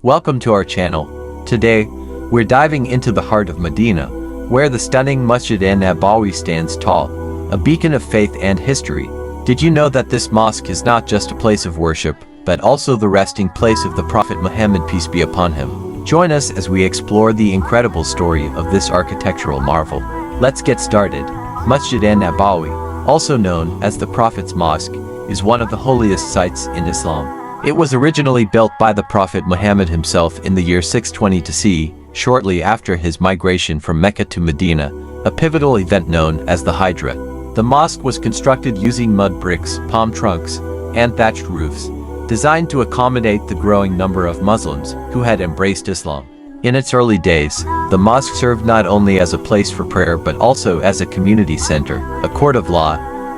Welcome to our channel. Today, we're diving into the heart of Medina, where the stunning Masjid Nabawi stands tall, a beacon of faith and history. Did you know that this mosque is not just a place of worship, but also the resting place of the Prophet Muhammad, peace be upon him? Join us as we explore the incredible story of this architectural marvel. Let's get started. Masjid Nabawi, also known as the Prophet's Mosque, is one of the holiest sites in Islam. It was originally built by the Prophet Muhammad himself in the year 620 CE, shortly after his migration from Mecca to Medina, a pivotal event known as the Hijra. The mosque was constructed using mud bricks, palm trunks, and thatched roofs, designed to accommodate the growing number of Muslims who had embraced Islam. In its early days, the mosque served not only as a place for prayer but also as a community center, a court of law,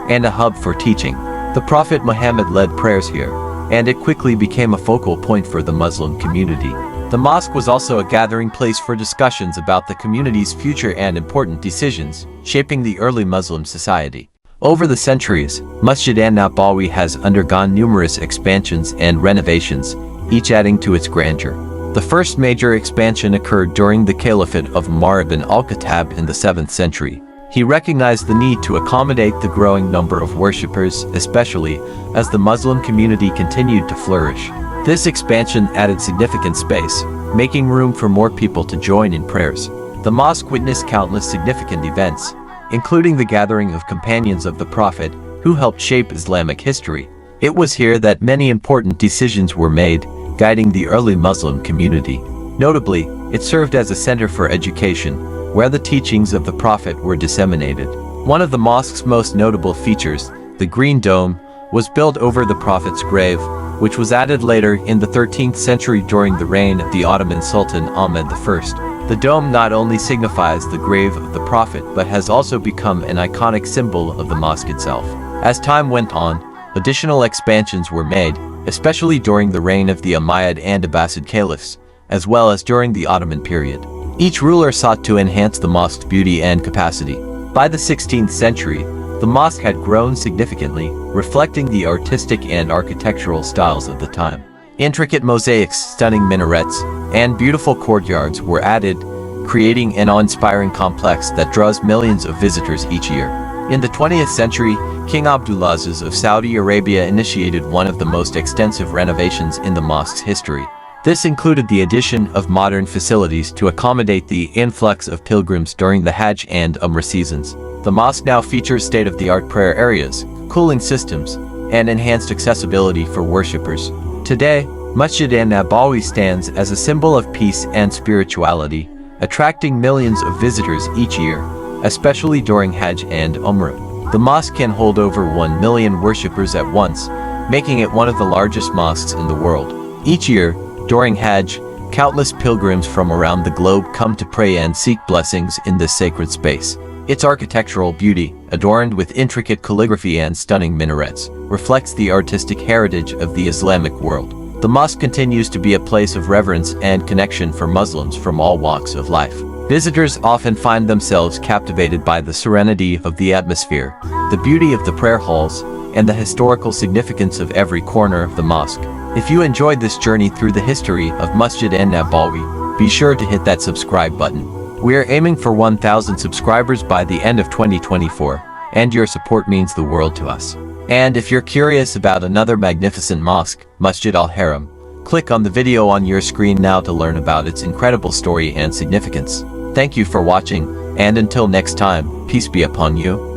and a hub for teaching. The Prophet Muhammad led prayers here, and it quickly became a focal point for the Muslim community. The mosque was also a gathering place for discussions about the community's future and important decisions, shaping the early Muslim society. Over the centuries, Masjid Nabawi has undergone numerous expansions and renovations, each adding to its grandeur. The first major expansion occurred during the Caliphate of Umar ibn al-Khattab in the 7th century. He recognized the need to accommodate the growing number of worshippers, especially as the Muslim community continued to flourish. This expansion added significant space, making room for more people to join in prayers. The mosque witnessed countless significant events, including the gathering of companions of the Prophet, who helped shape Islamic history. It was here that many important decisions were made, guiding the early Muslim community. Notably, it served as a center for education, where the teachings of the Prophet were disseminated. One of the mosque's most notable features, the Green Dome, was built over the Prophet's grave, which was added later in the 13th century during the reign of the Ottoman Sultan Ahmed I. The dome not only signifies the grave of the Prophet but has also become an iconic symbol of the mosque itself. As time went on, additional expansions were made, especially during the reign of the Umayyad and Abbasid caliphs, as well as during the Ottoman period. Each ruler sought to enhance the mosque's beauty and capacity. By the 16th century, the mosque had grown significantly, reflecting the artistic and architectural styles of the time. Intricate mosaics, stunning minarets, and beautiful courtyards were added, creating an awe-inspiring complex that draws millions of visitors each year. In the 20th century, King Abdulaziz of Saudi Arabia initiated one of the most extensive renovations in the mosque's history. This included the addition of modern facilities to accommodate the influx of pilgrims during the Hajj and Umrah seasons. The mosque now features state-of-the-art prayer areas, cooling systems, and enhanced accessibility for worshippers. Today, Masjid Nabawi stands as a symbol of peace and spirituality, attracting millions of visitors each year, especially during Hajj and Umrah. The mosque can hold over 1 million worshippers at once, making it one of the largest mosques in the world. Each year, during Hajj, countless pilgrims from around the globe come to pray and seek blessings in this sacred space. Its architectural beauty, adorned with intricate calligraphy and stunning minarets, reflects the artistic heritage of the Islamic world. The mosque continues to be a place of reverence and connection for Muslims from all walks of life. Visitors often find themselves captivated by the serenity of the atmosphere, the beauty of the prayer halls, and the historical significance of every corner of the mosque. If you enjoyed this journey through the history of Masjid Nabawi, be sure to hit that subscribe button. We are aiming for 1,000 subscribers by the end of 2024, and your support means the world to us. And if you're curious about another magnificent mosque, Masjid Al-Haram, click on the video on your screen now to learn about its incredible story and significance. Thank you for watching, and until next time, peace be upon you.